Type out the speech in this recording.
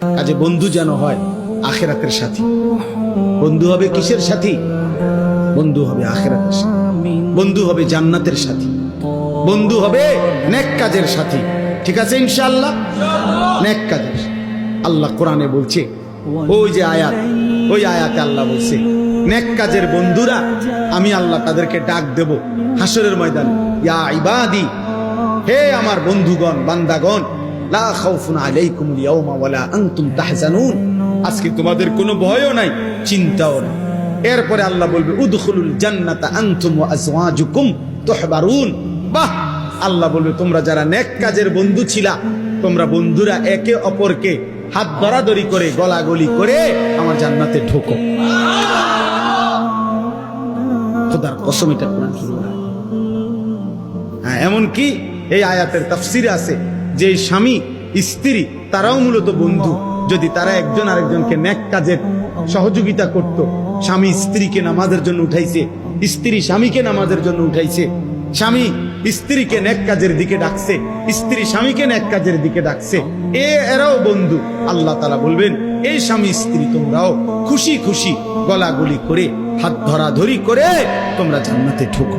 কাজে বন্ধু যেন হয় আখিরাতের সাথী। বন্ধু হবে কিসের সাথী? বন্ধু হবে আখিরাতের সাথী, বন্ধু হবে জান্নাতের সাথী, বন্ধু হবে নেক কাজের সাথী। ঠিক আছে ইনশাআল্লাহ? নেক কাজের। আল্লাহ কোরআনে বলছে, ওই যে আয়াত, ওই আয়াতে আল্লাহ বলছে নেক কাজের বন্ধুরা আমি আল্লাহ তাদেরকে ডাক দেব হাসরের ময়দানে, ইয়া ইবাদি, হে আমার বন্ধুগণ, বান্দাগণ, লা খাউফুন আলাইকুমুল ইয়াওমা ওয়ালা আনতুম তাহজানুন, আজকে তোমাদের কোনো ভয়ও নাই, চিন্তাও নাই। এরপরে আল্লাহ বলবে উদখুলুল জান্নাতা আনতুম ওয়া আজওয়াজুকুম তুহবারুন। বাহ! আল্লাহ বলবে তোমরা যারা নেক কাজের বন্ধু ছিলা, তোমরা বন্ধুরা একে অপরকে হাত ধরাধরি করে গলাগলি করে আমার জান্নাতে ঢোকো। খোদার কসম, এটা কোরআন শরীফ। হ্যাঁ, এমনকি এই আয়াতের তাফসিরে আছে যে স্বামী স্ত্রী তারাও মূলত বন্ধু। যদি তারা একজন আরেকজনকে নেক কাজের সহযোগিতা করত, স্বামী স্ত্রীকে নামাজের জন্য উঠাইছে, স্ত্রী স্বামীকে নামাজের জন্য উঠাইছে, স্বামী স্ত্রীকে নেক কাজের দিকে ডাকছে, স্ত্রী স্বামীকে নেক কাজের দিকে ডাকছে, এরাও বন্ধু। আল্লাহ তাআলা বলবেন এই স্বামী স্ত্রী তোমরাও খুশি খুশি গলাগলি করে হাত ধরাধরি করে তোমরা জান্নাতে ঢোকো।